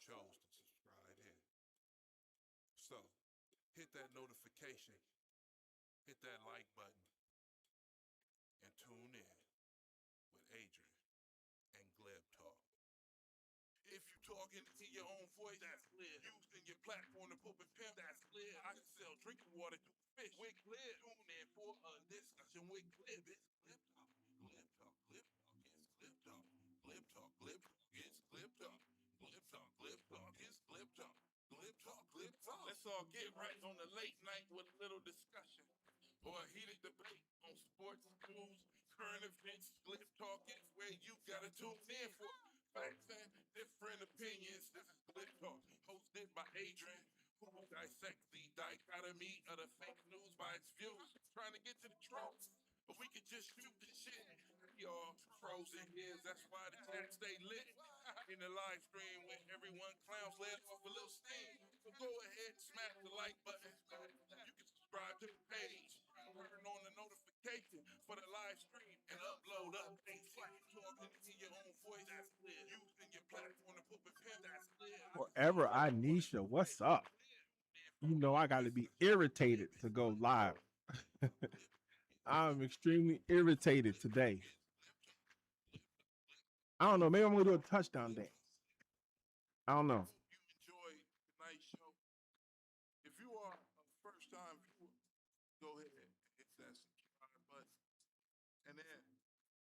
chose to subscribe in. So, hit that notification, hit that like button, and tune in with Adrian and Gleb Talk. If you talking to your own voice, that's clear. Using your platform to poop and pimp, that's clear. I can sell drinking water to fish. We're clear. Tune in for a discussion with Gleb. It's Gleb Talk. Gleb Talk. Gleb Talk. It's Gleb Talk. Gleb Talk. Gleb Talk. It's Gleb Talk. Gleb Talk. Gleb Talk. It's Gleb Talk. Glib Talk, Glib Talk. Let's all get right on the late night with a little discussion or a heated debate on sports, news, current events. Glib Talk is where you gotta tune in for facts and different opinions. This is Glib Talk, hosted by Adrian, who will dissect the dichotomy of the fake news by its views, trying to get to the truth. But we can just shoot the shit. Y'all frozen ears, that's why the chat stay lit. In the live stream when everyone clowns let off a little steam. So go ahead, smash the like button. You can subscribe to the page, turn on the notification for the live stream, and upload updates. Talking in your own voice, that's clear. Using your platform to put the pen, that's clear. Forever Anisha, what's up? You know I got to be irritated to go live. I'm extremely irritated today. I don't know. Maybe I'm gonna do a touchdown dance. I don't know. You enjoyed tonight's show. If you are a first-time viewer, go ahead and hit that subscribe button. And then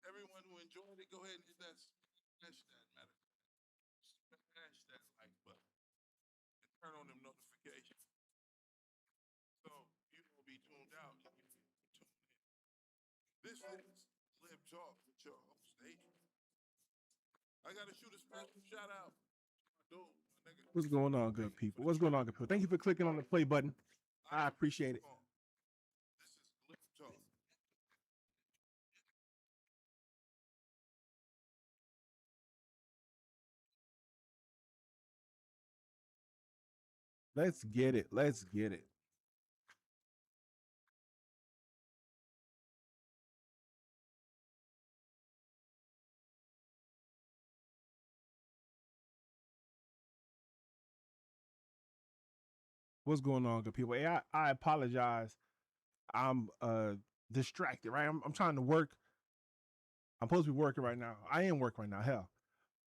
everyone who enjoyed it, go ahead and hit that smash that like button and turn on them notifications. So you won't be tuned out. You can tune in. This is Glib Talk with your host, Adrian. I gotta shoot a special shout out. Dude, my nigga. What's going on, good people? What's going on, good people? Thank you for clicking on the play button. I appreciate it. This is Glib Talk. Let's get it. Let's get it. What's going on, good people? Hey, I apologize. I'm distracted, right? I'm trying to work. I'm supposed to be working right now. I am working right now. Hell.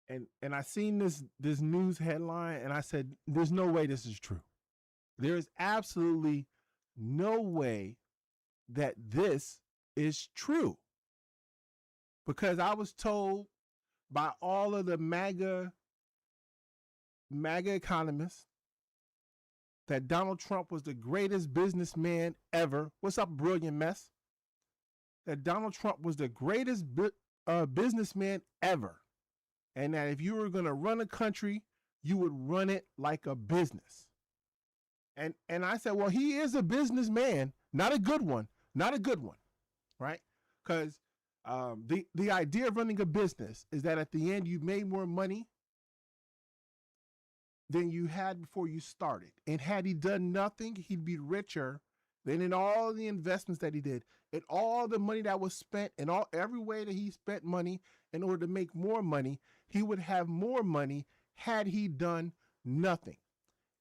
And I seen this news headline and I said, there's no way this is true. There is absolutely no way that this is true. Because I was told by all of the MAGA economists that Donald Trump was the greatest businessman ever. What's up, brilliant mess? That Donald Trump was the greatest businessman ever. And that if you were going to run a country, you would run it like a business. And I said, well, he is a businessman, not a good one, right? Because the idea of running a business is that at the end you made more money than you had before you started. And had he done nothing, he'd be richer than in all the investments that he did, and all the money that was spent, and every way that he spent money in order to make more money, he would have more money had he done nothing.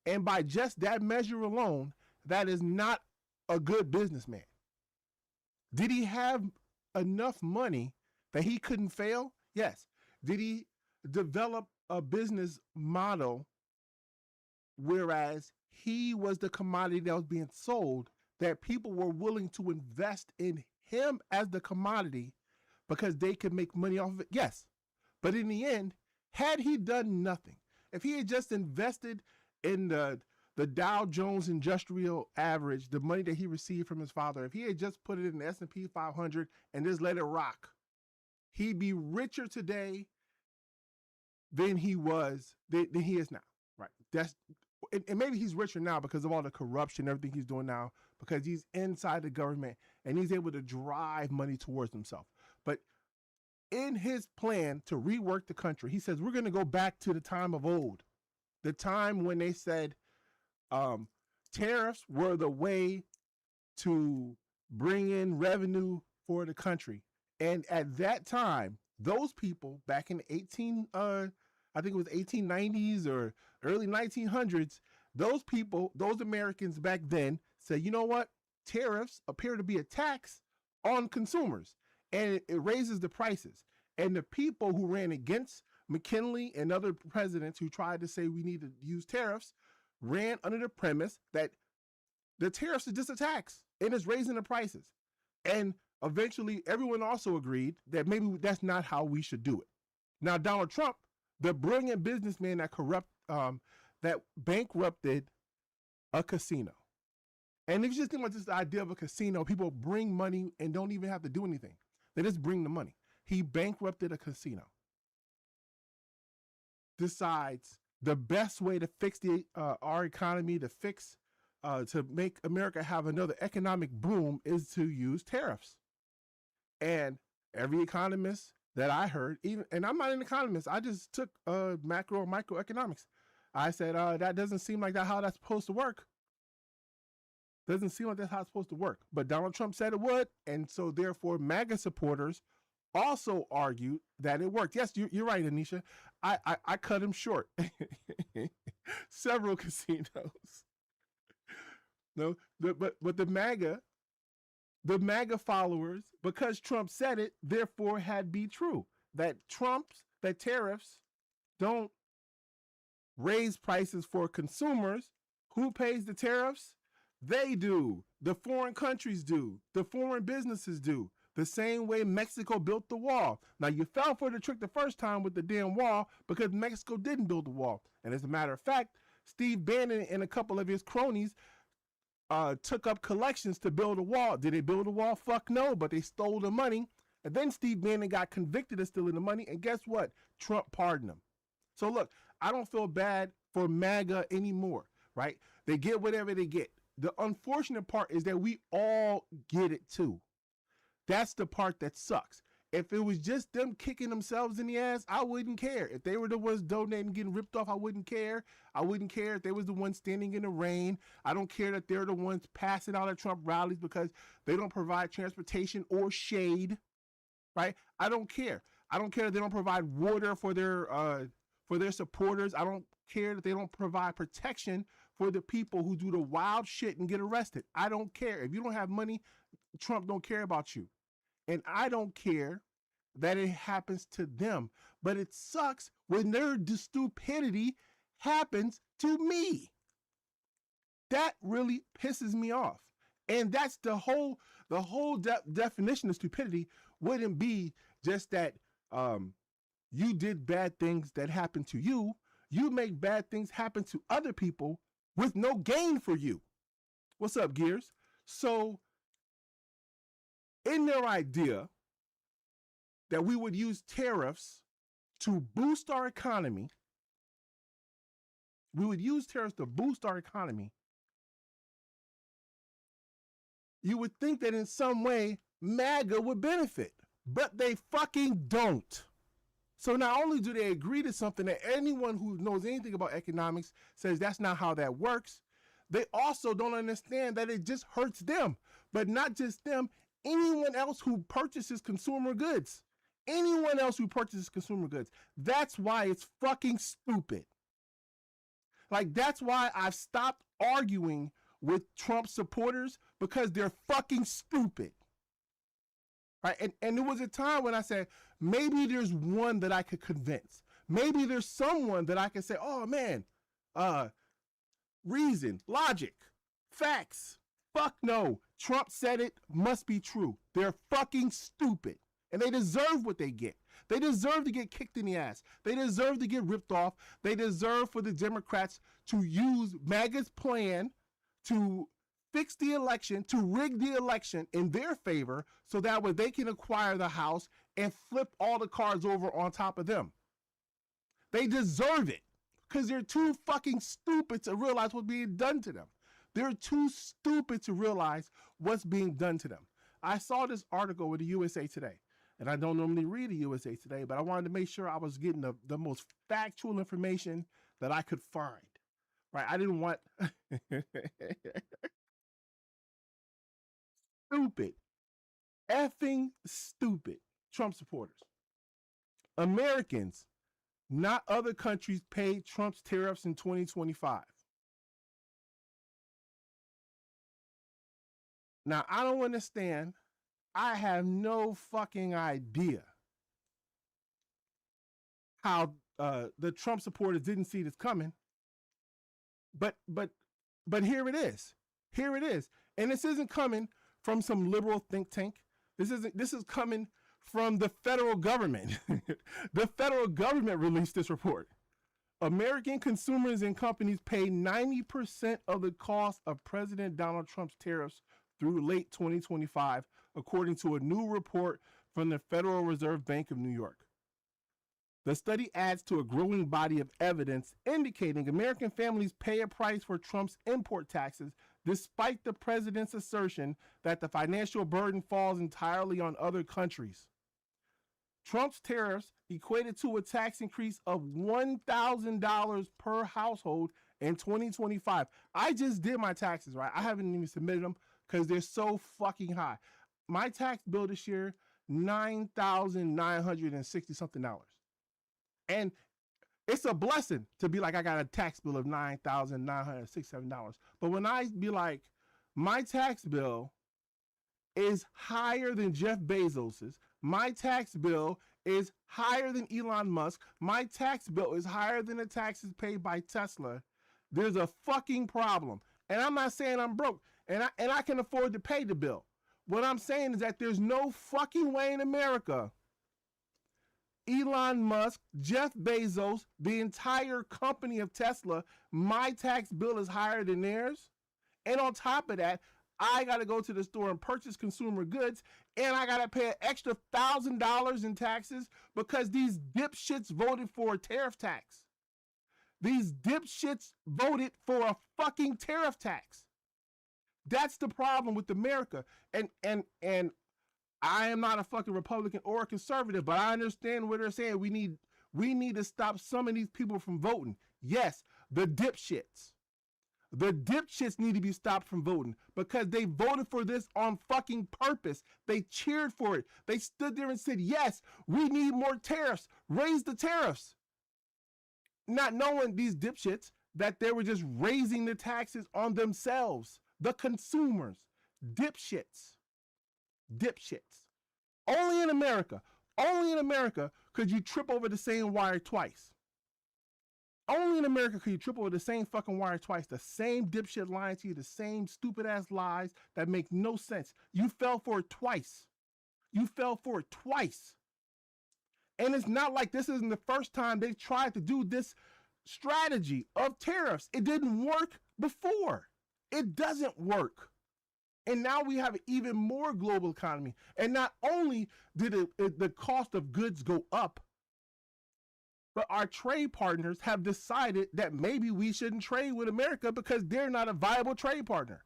And by just that measure alone, that is not a good businessman. Did he have enough money that he couldn't fail? Yes. Did he develop a business model whereas he was the commodity that was being sold, that people were willing to invest in him as the commodity because they could make money off of it? Yes. But in the end, had he done nothing, if he had just invested in the Dow Jones Industrial Average, the money that he received from his father, if he had just put it in the S&P 500 and just let it rock, he'd be richer today than he is now, right? And maybe he's richer now because of all the corruption, everything he's doing now, because he's inside the government and he's able to drive money towards himself. But in his plan to rework the country, he says, we're going to go back to the time of old, the time when they said tariffs were the way to bring in revenue for the country. And at that time, those people back in the I think it was 1890s or early 1900s, those people, those Americans back then said, you know what? Tariffs appear to be a tax on consumers and it raises the prices. And the people who ran against McKinley and other presidents who tried to say we need to use tariffs ran under the premise that the tariffs are just a tax and it's raising the prices. And eventually everyone also agreed that maybe that's not how we should do it. Now, Donald Trump, the brilliant businessman that bankrupted a casino. And if you just think about this idea of a casino, people bring money and don't even have to do anything. They just bring the money. He bankrupted a casino. Decides the best way to fix our economy, to make America have another economic boom is to use tariffs. And every economist that I heard, and I'm not an economist, I just took macro or microeconomics. I said, that doesn't seem like how that's supposed to work. Doesn't seem like that's how it's supposed to work. But Donald Trump said it would, and so therefore MAGA supporters also argued that it worked. Yes, you're right, Anisha. I cut him short. Several casinos. No, but the MAGA followers, because Trump said it, therefore had be true. That tariffs don't raise prices for consumers. Who pays the tariffs? They do. The foreign countries do. The foreign businesses do. The same way Mexico built the wall. Now, you fell for the trick the first time with the damn wall because Mexico didn't build the wall. And as a matter of fact, Steve Bannon and a couple of his cronies took up collections to build a wall. Did they build a wall? Fuck no, but they stole the money. And then Steve Bannon got convicted of stealing the money. And guess what? Trump pardoned him. So look, I don't feel bad for MAGA anymore, right? They get whatever they get. The unfortunate part is that we all get it too. That's the part that sucks. If it was just them kicking themselves in the ass, I wouldn't care. If they were the ones donating, getting ripped off, I wouldn't care. I wouldn't care if they was the ones standing in the rain. I don't care that they're the ones passing out at Trump rallies because they don't provide transportation or shade, right? I don't care. I don't care that they don't provide water for their supporters. I don't care that they don't provide protection for the people who do the wild shit and get arrested. I don't care. If you don't have money, Trump don't care about you. And I don't care that it happens to them. But it sucks when their stupidity happens to me. That really pisses me off. And that's the whole definition of stupidity wouldn't be just that you did bad things that happened to you. You make bad things happen to other people with no gain for you. What's up, Gears? So in their idea that we would use tariffs to boost our economy, you would think that in some way MAGA would benefit, but they fucking don't. So not only do they agree to something that anyone who knows anything about economics says that's not how that works, they also don't understand that it just hurts them, but not just them, anyone else who purchases consumer goods. Anyone else who purchases consumer goods. That's why it's fucking stupid. Like, that's why I've stopped arguing with Trump supporters, because they're fucking stupid. Right? And there was a time when I said, maybe there's one that I could convince. Maybe there's someone that I could say, oh man, reason, logic, facts. Fuck no. Trump said it, must be true. They're fucking stupid. And they deserve what they get. They deserve to get kicked in the ass. They deserve to get ripped off. They deserve for the Democrats to use MAGA's plan to fix the election, to rig the election in their favor, so that way they can acquire the House and flip all the cards over on top of them. They deserve it because they're too fucking stupid to realize what's being done to them. They're too stupid to realize what's being done to them. I saw this article with the USA Today, and I don't normally read the USA Today, but I wanted to make sure I was getting the most factual information that I could find. Right? I didn't want stupid, effing stupid Trump supporters. Americans not other countries, paid Trump's tariffs in 2025. Now, I don't understand. I have no fucking idea how the Trump supporters didn't see this coming. But here it is. Here it is. And this isn't coming from some liberal think tank. This is coming from the federal government. The federal government released this report. American consumers and companies pay 90% of the cost of President Donald Trump's tariffs through late 2025, according to a new report from the Federal Reserve Bank of New York. The study adds to a growing body of evidence indicating American families pay a price for Trump's import taxes, despite the president's assertion that the financial burden falls entirely on other countries. Trump's tariffs equated to a tax increase of $1,000 per household in 2025. I just did my taxes, right? I haven't even submitted them because they're so fucking high. My tax bill this year, $9,960 something. And it's a blessing to be like, I got a tax bill of $9,967. But when I be like, my tax bill is higher than Jeff Bezos's, my tax bill is higher than Elon Musk, my tax bill is higher than the taxes paid by Tesla, there's a fucking problem. And I'm not saying I'm broke, and I can afford to pay the bill. What I'm saying is that there's no fucking way in America Elon Musk, Jeff Bezos, the entire company of Tesla, my tax bill is higher than theirs. And on top of that, I got to go to the store and purchase consumer goods, and I got to pay an extra $1,000 in taxes because these dipshits voted for a tariff tax. These dipshits voted for a fucking tariff tax. That's the problem with America. And I am not a fucking Republican or a conservative, but I understand what they're saying. We need to stop some of these people from voting. Yes, the dipshits. The dipshits need to be stopped from voting because they voted for this on fucking purpose. They cheered for it. They stood there and said, yes, we need more tariffs. Raise the tariffs. Not knowing, these dipshits, that they were just raising the taxes on themselves. The consumers. Dipshits. Dipshits. Only in America could you trip over the same wire twice. Only in America could you trip over the same fucking wire twice. The same dipshit lying to you, the same stupid ass lies that make no sense. You fell for it twice. You fell for it twice. And it's not like this isn't the first time they've tried to do this strategy of tariffs. It didn't work before. It doesn't work. And now we have an even more global economy. And not only did the cost of goods go up, but our trade partners have decided that maybe we shouldn't trade with America because they're not a viable trade partner.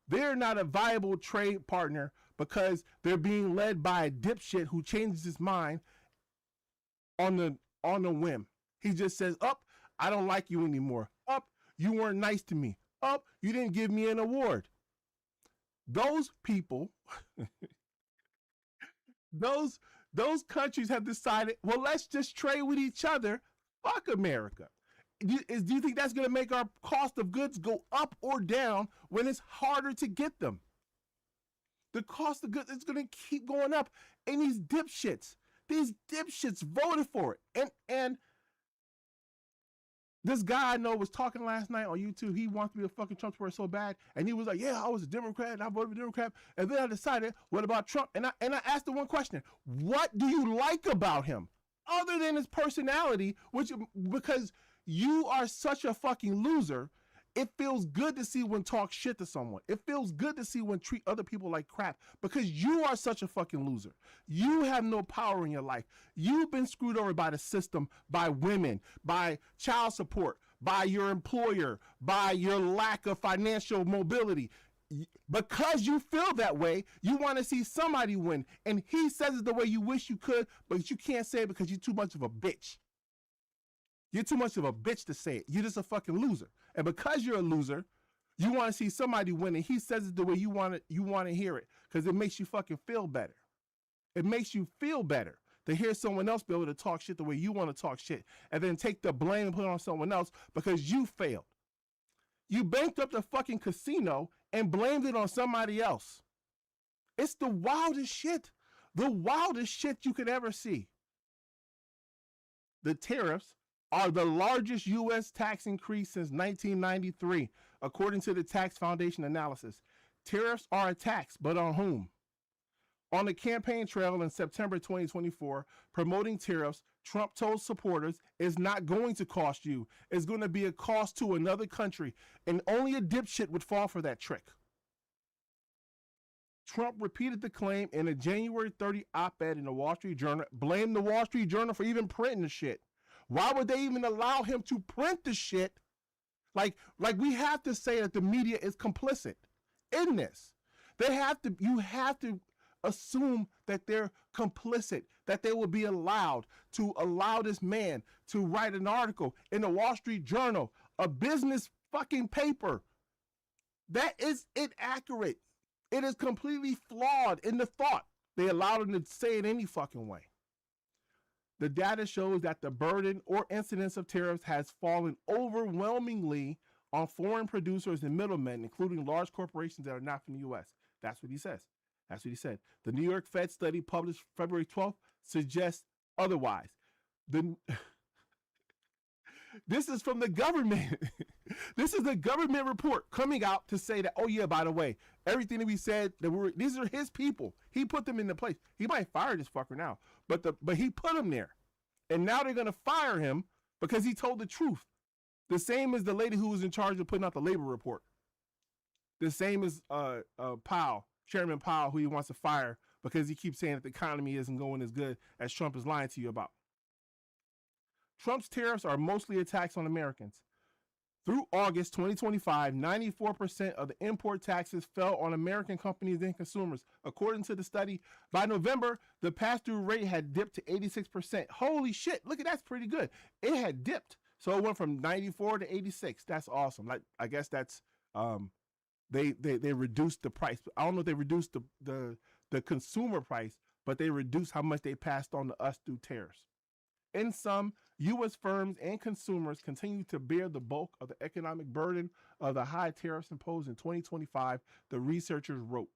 They're not a viable trade partner because they're being led by a dipshit who changes his mind on the whim. He just says, I don't like you anymore. You weren't nice to me. You didn't give me an award. Those people, those countries have decided, well, let's just trade with each other. Fuck America. Do you think that's going to make our cost of goods go up or down when it's harder to get them? The cost of goods is going to keep going up. And these dipshits voted for it. And this guy I know was talking last night on YouTube. He wants to be a fucking Trump supporter so bad. And he was like, yeah, I was a Democrat and I voted for Democrat. And then I decided, what about Trump? And I asked him one question. What do you like about him? Other than his personality, because you are such a fucking loser, it feels good to see when talk shit to someone. It feels good to see when treat other people like crap because you are such a fucking loser. You have no power in your life. You've been screwed over by the system, by women, by child support, by your employer, by your lack of financial mobility. Because you feel that way, you want to see somebody win. And he says it the way you wish you could, but you can't say it because you're too much of a bitch. You're too much of a bitch to say it. You're just a fucking loser. And because you're a loser, you want to see somebody win, and he says it the way you want to hear it because it makes you fucking feel better. It makes you feel better to hear someone else be able to talk shit the way you want to talk shit and then take the blame and put it on someone else because you failed. You banked up the fucking casino and blamed it on somebody else. It's the wildest shit. The wildest shit you could ever see. The tariffs are the largest U.S. tax increase since 1993, according to the Tax Foundation analysis. Tariffs are a tax, but on whom? On the campaign trail in September 2024, promoting tariffs, Trump told supporters it's not going to cost you. It's going to be a cost to another country, and only a dipshit would fall for that trick. Trump repeated the claim in a January 30 op-ed in the Wall Street Journal, blamed the Wall Street Journal for even printing the shit. Why would they even allow him to print the shit? Like we have to say that the media is complicit in this. You have to assume that they're complicit, that they will be allowed to allow this man to write an article in the Wall Street Journal, a business fucking paper. That is inaccurate. It is completely flawed in the thought. They allowed him to say it any fucking way. The data shows that the burden or incidence of tariffs has fallen overwhelmingly on foreign producers and middlemen, including large corporations that are not from the U.S. That's what he says. That's what he said. The New York Fed study published February 12th suggests otherwise. This is from the government. This is the government report coming out to say that, oh yeah, by the way, everything that we said, these are his people. He put them into place. He might fire this fucker now, but he put them there. And now they're going to fire him because he told the truth. The same as the lady who was in charge of putting out the labor report. The same as Powell, Chairman Powell, who he wants to fire because he keeps saying that the economy isn't going as good as Trump is lying to you about. Trump's tariffs are mostly a tax on Americans. Through August 2025, 94% of the import taxes fell on American companies and consumers. According to the study, by November, the pass-through rate had dipped to 86%. Holy shit, look at that's pretty good. It had dipped. So it went from 94 to 86. That's awesome. Like, I guess that's they reduced the price. I don't know if they reduced the consumer price, but they reduced how much they passed on to us through tariffs. In sum, U.S. firms and consumers continue to bear the bulk of the economic burden of the high tariffs imposed in 2025, the researchers wrote.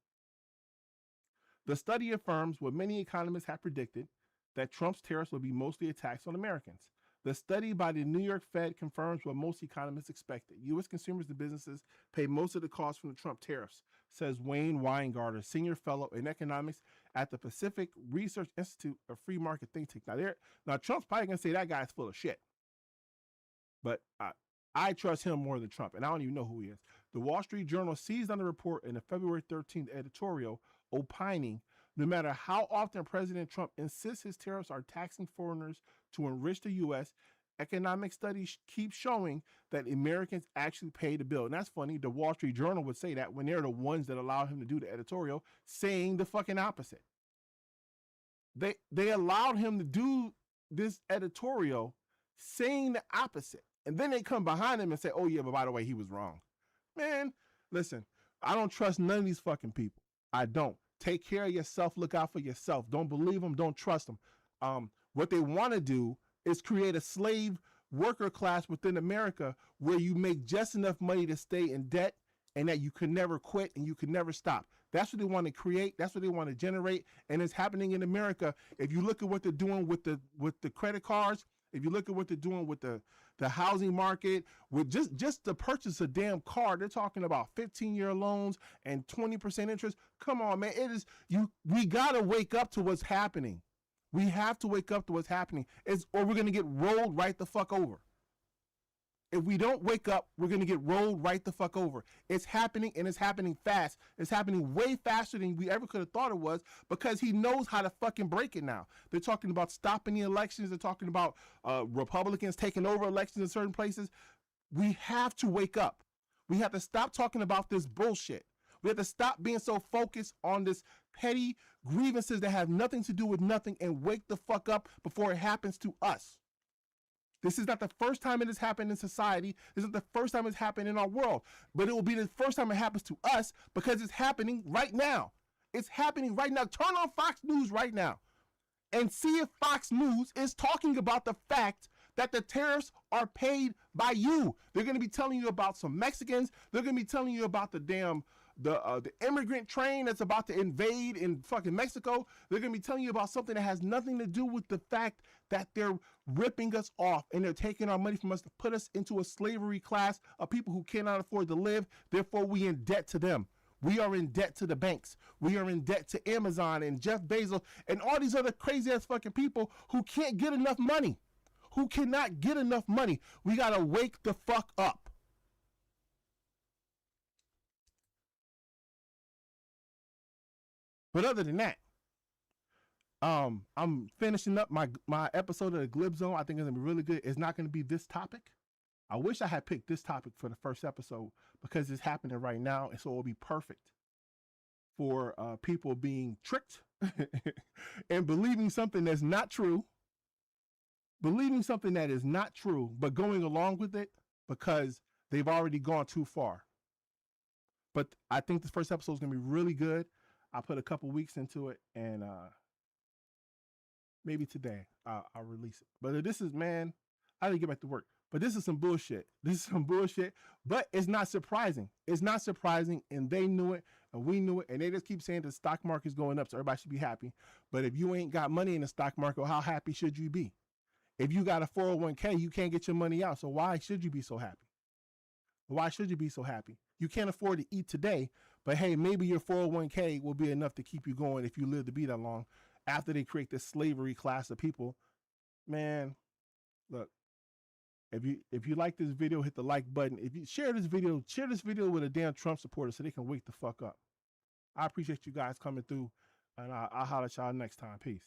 The study affirms what many economists have predicted, that Trump's tariffs will be mostly a tax on Americans. The study by the New York Fed confirms what most economists expected. U.S. consumers and businesses pay most of the cost from the Trump tariffs, says Wayne Weingarter, senior fellow in economics at the Pacific Research Institute, a free market think tank. Now Trump's probably going to say that guy's full of shit. But I trust him more than Trump, and I don't even know who he is. The Wall Street Journal seized on the report in a February 13th editorial opining, no matter how often President Trump insists his tariffs are taxing foreigners to enrich the U.S., economic studies keep showing that Americans actually pay the bill. And that's funny. The Wall Street Journal would say that when they're the ones that allowed him to do the editorial, saying the fucking opposite. They allowed him to do this editorial saying the opposite. And then they come behind him and say, oh yeah, but by the way, he was wrong. Man, listen, I don't trust none of these fucking people. I don't. Take care of yourself. Look out for yourself. Don't believe them. Don't trust them. What they want to do is create a slave worker class within America where you make just enough money to stay in debt and that you can never quit and you can never stop. That's what they want to create. That's what they want to generate. And it's happening in America. If you look at what they're doing with the credit cards, if you look at what they're doing with the housing market, with just to purchase a damn car, they're talking about 15-year loans and 20% interest. Come on, man. We got to wake up to what's happening. We have to wake up to what's happening, or we're going to get rolled right the fuck over. If we don't wake up, we're going to get rolled right the fuck over. It's happening, and it's happening fast. It's happening way faster than we ever could have thought it was, because he knows how to fucking break it now. They're talking about stopping the elections. They're talking about Republicans taking over elections in certain places. We have to wake up. We have to stop talking about this bullshit. We have to stop being so focused on this petty grievances that have nothing to do with nothing and wake the fuck up before it happens to us. This is not the first time it has happened in society. This is the first time it's happened in our world. But it will be the first time it happens to us because it's happening right now. It's happening right now. Turn on Fox News right now. and see if Fox News is talking about the fact that the tariffs are paid by you. They're going to be telling you about some Mexicans. They're going to be telling you about the damn the immigrant train that's about to invade in fucking Mexico. They're going to be telling you about something that has nothing to do with the fact that they're ripping us off and they're taking our money from us to put us into a slavery class of people who cannot afford to live. Therefore, we in debt to them. We are in debt to the banks. We are in debt to Amazon and Jeff Bezos and all these other crazy ass fucking people who can't get enough money, who cannot get enough money. We got to wake the fuck up. But other than that, I'm finishing up my episode of the Glib Zone. I think it's gonna be really good. It's not gonna be this topic. I wish I had picked this topic for the first episode because it's happening right now, and so it'll be perfect for people being tricked and believing something that's not true, believing something that is not true, but going along with it because they've already gone too far. But I think this first episode is gonna be really good. I put a couple weeks into it, and maybe today I'll release it. But this is, man, I didn't get back to work. But this is some bullshit. This is some bullshit, but it's not surprising. It's not surprising, and they knew it, and we knew it, and they just keep saying the stock market's going up, so everybody should be happy. But if you ain't got money in the stock market, well, how happy should you be? If you got a 401k, you can't get your money out, so why should you be so happy? Why should you be so happy? You can't afford to eat today, but hey, maybe your 401k will be enough to keep you going if you live to be that long after they create this slavery class of people. Man, look, if you like this video, hit the like button. If you share this video with a damn Trump supporter so they can wake the fuck up. I appreciate you guys coming through, and I'll holler at y'all next time. Peace.